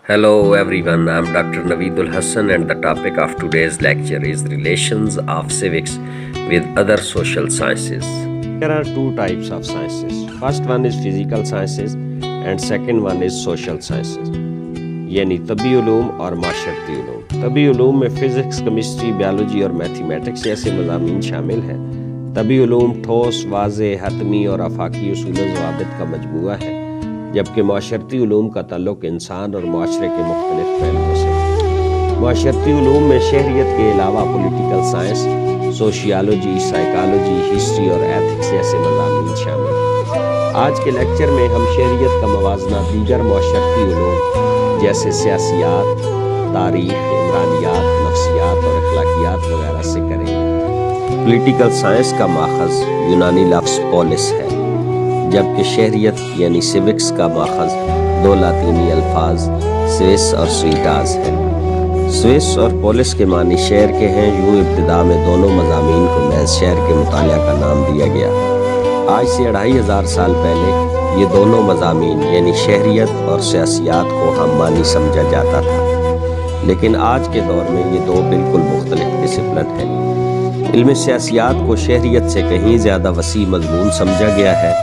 Hello everyone, I'm Dr. Naveedul Hassan and the topic of today's lecture is relations of civics with other social sciences. There are two types of sciences. First one is physical sciences and second one is social sciences. یعنی طبی علوم اور معاشرتی علوم. طبی علوم میں physics, chemistry, biology اور میتھمیٹکس جیسے مضامین شامل ہیں. طبی علوم ٹھوس، واضح، حتمی اور آفاقی اصول و ضوابط کا مجموعہ ہے، جبکہ معاشرتی علوم کا تعلق انسان اور معاشرے کے مختلف پہلوؤں سے. معاشرتی علوم میں شہریت کے علاوہ political science, sociology, psychology, history اور ایتھکس جیسے مضامین شامل ہیں. آج کے لیکچر میں ہم شہریت کا موازنہ دیگر معاشرتی علوم جیسے سیاسیات، تاریخ، عمرانیات، نفسیات اور اخلاقیات وغیرہ سے کریں گے. پولیٹیکل سائنس کا ماخذ یونانی لفظ پولس ہے، جبکہ شہریت یعنی سیوکس کا ماخذ دو لاطینی الفاظ سویس اور سویٹاز ہے. سویس اور پولس کے معنی شہر کے ہیں. یوں ابتدا میں دونوں مضامین کو محض شہر کے مطالعہ کا نام دیا گیا. آج سے 2500 سال پہلے یہ دونوں مضامین یعنی شہریت اور سیاسیات کو ہم معنی سمجھا جاتا تھا، لیکن آج کے دور میں یہ دو بالکل مختلف ڈسپلن ہیں. علم سیاسیات کو شہریت سے کہیں زیادہ وسیع مضمون سمجھا گیا ہے.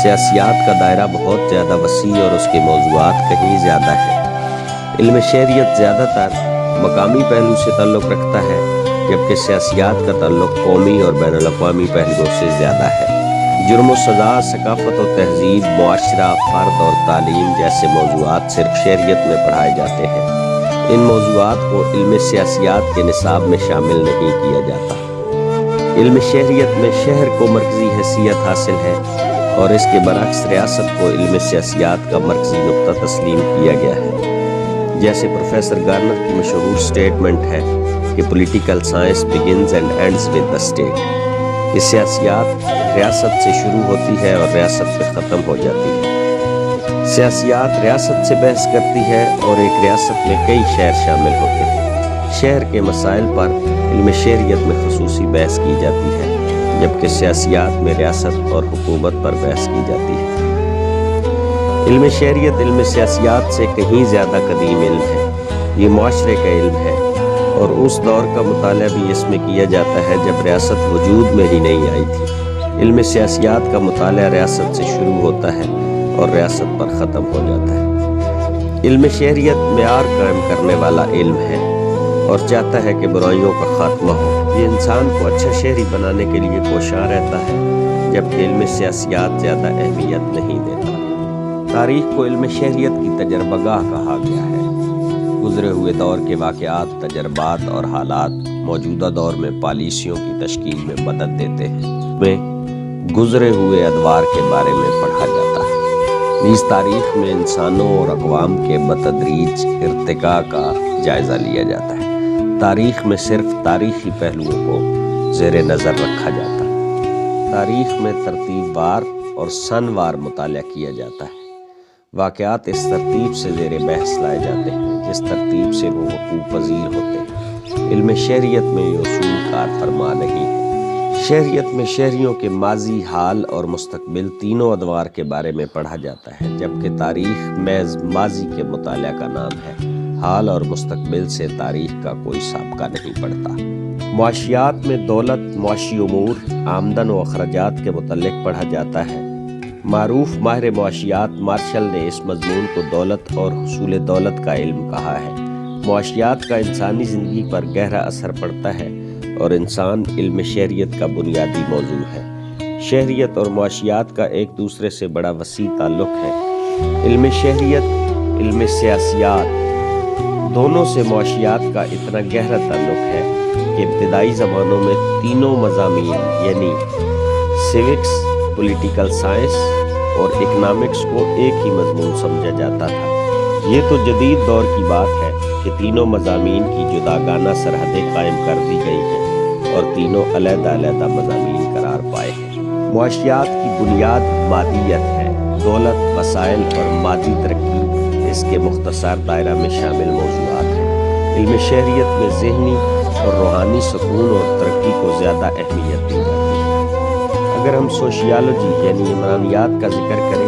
سیاسیات کا دائرہ بہت زیادہ وسیع اور اس کے موضوعات کہیں زیادہ ہیں. علم شہریت زیادہ تر مقامی پہلو سے تعلق رکھتا ہے، جبکہ سیاسیات کا تعلق قومی اور بین الاقوامی پہلوؤں سے زیادہ ہے. جرم و سزا، ثقافت و تہذیب، معاشرہ، فرد اور تعلیم جیسے موضوعات صرف شہریت میں پڑھائے جاتے ہیں. ان موضوعات کو علم سیاسیات کے نصاب میں شامل نہیں کیا جاتا. علم شہریت میں شہر کو مرکزی حیثیت حاصل ہے اور اس کے برعکس ریاست کو علم سیاسیات کا مرکزی نقطہ تسلیم کیا گیا ہے. جیسے پروفیسر گارنر کی مشہور سٹیٹمنٹ ہے کہ political science begins and ends with the state, کہ سیاسیات ریاست سے شروع ہوتی ہے اور ریاست پہ ختم ہو جاتی ہے. سیاسیات ریاست سے بحث کرتی ہے اور ایک ریاست میں کئی شہر شامل ہوتے ہیں. شہر کے مسائل پر علم شہریت میں خصوصی بحث کی جاتی ہے، جبکہ سیاسیات میں ریاست اور حکومت پر بحث کی جاتی ہے. علم شہریت علم سیاسیات سے کہیں زیادہ قدیم علم ہے. یہ معاشرے کا علم ہے اور اس دور کا مطالعہ بھی اس میں کیا جاتا ہے جب ریاست وجود میں ہی نہیں آئی تھی. علم سیاسیات کا مطالعہ ریاست سے شروع ہوتا ہے اور ریاست پر ختم ہو جاتا ہے. علم شہریت معیار قائم کرنے والا علم ہے اور چاہتا ہے کہ برائیوں کا خاتمہ ہو. یہ انسان کو اچھا شہری بنانے کے لیے کوشاں رہتا ہے، جبکہ علم سیاسیات زیادہ اہمیت نہیں دیتا. تاریخ کو علم شہریت کی تجربہ گاہ کہا گیا ہے. گزرے ہوئے دور کے واقعات، تجربات اور حالات موجودہ دور میں پالیسیوں کی تشکیل میں مدد دیتے ہیں. میں گزرے ہوئے ادوار کے بارے میں پڑھا جاتا ہے. اس تاریخ میں انسانوں اور اقوام کے بتدریج ارتقاء کا جائزہ لیا جاتا ہے. تاریخ میں صرف تاریخی پہلوؤں کو زیر نظر رکھا جاتا ہے. تاریخ میں ترتیب وار اور سن وار مطالعہ کیا جاتا ہے. واقعات اس ترتیب سے زیر بحث لائے جاتے ہیں جس ترتیب سے وہ وقوع پذیر ہوتے ہیں. علم شہریت میں یہ اصول کار فرما نہیں ہے. شہریت میں شہریوں کے ماضی، حال اور مستقبل تینوں ادوار کے بارے میں پڑھا جاتا ہے، جبکہ تاریخ محض ماضی کے مطالعہ کا نام ہے. حال اور مستقبل سے تاریخ کا کوئی سابقہ نہیں پڑتا. معاشیات میں دولت، معاشی امور، آمدن و اخراجات کے متعلق پڑھا جاتا ہے. معروف ماہر معاشیات مارشل نے اس مضمون کو دولت اور حصول دولت کا علم کہا ہے. معاشیات کا انسانی زندگی پر گہرا اثر پڑتا ہے اور انسان علم شہریت کا بنیادی موضوع ہے. شہریت اور معاشیات کا ایک دوسرے سے بڑا وسیع تعلق ہے. علم شہریت، علم سیاسیات دونوں سے معاشیات کا اتنا گہرا تعلق ہے کہ ابتدائی زمانوں میں تینوں مضامین یعنی سیوکس، پولیٹیکل سائنس اور اکنامکس کو ایک ہی مضمون سمجھا جاتا تھا. یہ تو جدید دور کی بات ہے کہ تینوں مضامین کی جداگانہ سرحدیں قائم کر دی گئی ہیں اور تینوں علیحدہ علیحدہ مضامین قرار پائے ہیں. معاشیات کی بنیاد مادیت ہے. دولت، وسائل اور مادی ترقی اس کے مختصر دائرہ میں شامل موضوعات ہیں. علم شہریت میں ذہنی اور روحانی سکون اور ترقی کو زیادہ اہمیت دی جاتی ہے. اگر ہم سوشیالوجی یعنی عمرانیات کا ذکر کریں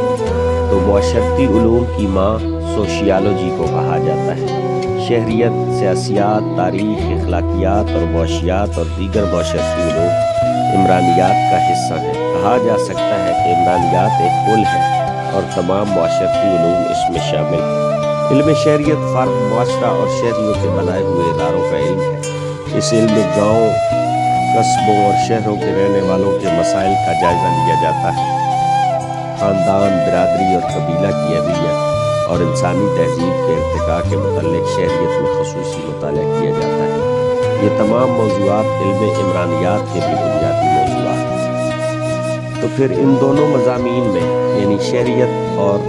تو معاشرتی علوم کی ماں سوشیالوجی کو کہا جاتا ہے۔ شہریت، سیاسیات، تاریخ، اخلاقیات اور معاشیات اور دیگر معاشرتی علوم عمرانیات کا حصہ ہیں۔ کہا جا سکتا ہے کہ عمرانیات ایک کل ہے اور تمام معاشرتی علوم اس میں شامل ہیں۔ علم شہریت فرد، معاشرہ اور شہریوں کے بنائے ہوئے اداروں کا علم ہے۔ اس علم میں گاؤں، قصبوں اور شہروں کے رہنے والوں کے مسائل کا جائزہ لیا جاتا ہے۔ خاندان، برادری اور قبیلہ کی اہمیت اور انسانی تہذیب کے ارتقاء کے متعلق شہریت میں خصوصی مطالعہ کیا جاتا ہے۔ یہ تمام موضوعات علم عمرانیات کے بھی بنیادی موضوعات ہیں۔ تو پھر ان دونوں مضامین میں یعنی شہریت اور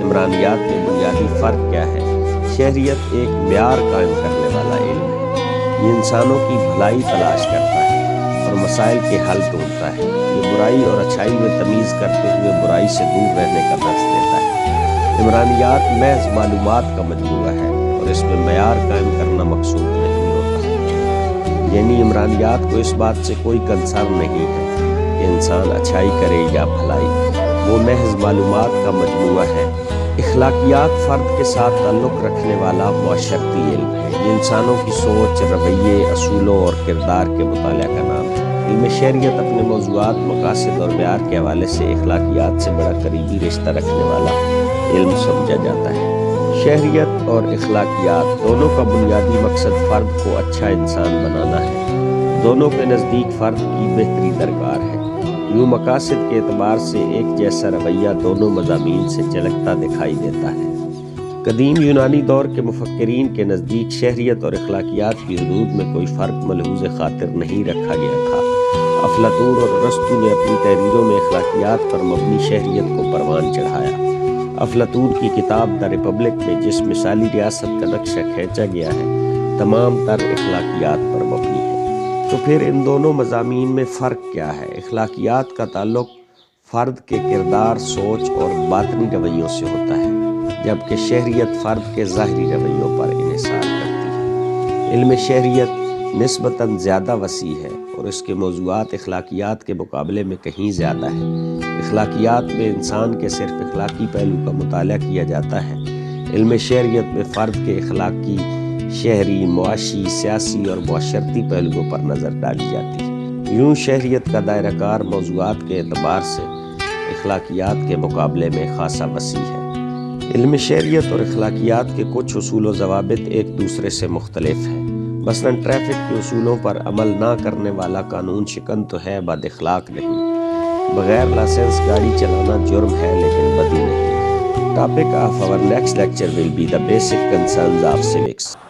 عمرانیات میں بنیادی فرق کیا ہے؟ شہریت ایک معیار قائم کرنے والا علم ہے۔ یہ انسانوں کی بھلائی تلاش کرتا ہے اور مسائل کے حل ڈھونڈتا ہے۔ یہ برائی اور اچھائی میں تمیز کرتے ہوئے برائی سے دور رہنے کا درس دیتا ہے۔ عمرانیات محض معلومات کا مجموعہ ہے اور اس میں معیار قائم کرنا مقصود نہیں ہوتا۔ یعنی عمرانیات کو اس بات سے کوئی کنسرن نہیں ہے کہ انسان اچھائی کرے یا بھلائی، وہ محض معلومات کا مجموعہ ہے۔ اخلاقیات فرد کے ساتھ تعلق رکھنے والا معاشرتی علم ہے۔ یہ انسانوں کی سوچ، رویے، اصولوں اور کردار کے مطالعہ کا نام ہے۔ علم شہریت اپنے موضوعات، مقاصد اور معیار کے حوالے سے اخلاقیات سے بڑا قریبی رشتہ رکھنے والا علم سمجھا جاتا ہے۔ شہریت اور اخلاقیات دونوں کا بنیادی مقصد فرد کو اچھا انسان بنانا ہے۔ دونوں کے نزدیک فرد کی بہتری درکار ہے۔ یوں مقاصد کے اعتبار سے ایک جیسا رویہ دونوں مضامین سے جھلکتا دکھائی دیتا ہے۔ قدیم یونانی دور کے مفکرین کے نزدیک شہریت اور اخلاقیات کی حدود میں کوئی فرق ملحوظ خاطر نہیں رکھا گیا تھا۔ افلاطون اور ارسطو نے اپنی تحریروں میں اخلاقیات پر مبنی شہریت کو پروان چڑھایا۔ افلاطون کی کتاب دی ریپبلک میں جس مثالی ریاست کا نقشہ کھینچا گیا ہے، تمام تر اخلاقیات پر مبنی ہے۔ تو پھر ان دونوں مضامین میں فرق کیا ہے؟ اخلاقیات کا تعلق فرد کے کردار، سوچ اور باطنی رویوں سے ہوتا ہے، جبکہ شہریت فرد کے ظاہری رویوں پر انحصار کرتی ہے۔ علم شہریت نسبتاً زیادہ وسیع ہے اور اس کے موضوعات اخلاقیات کے مقابلے میں کہیں زیادہ ہیں۔ اخلاقیات میں انسان کے صرف اخلاقی پہلو کا مطالعہ کیا جاتا ہے۔ علم شہریت میں فرد کے اخلاقی، شہری، معاشی، سیاسی اور معاشرتی پہلوؤں پر نظر ڈالی جاتی ہے۔ یوں شہریت کا دائرہ کار موضوعات کے اعتبار سے اخلاقیات کے مقابلے میں خاصا وسیع ہے۔ علم شہریت اور اخلاقیات کے کچھ اصول و ضوابط ایک دوسرے سے مختلف ہیں۔ مثلاً ٹریفک کے اصولوں پر عمل نہ کرنے والا قانون شکن تو ہے، بد اخلاق نہیں۔ بغیر لائسنس گاڑی چلانا جرم ہے لیکن بدی نہیں۔ Topic of our next lecture will be the basic concerns of civics.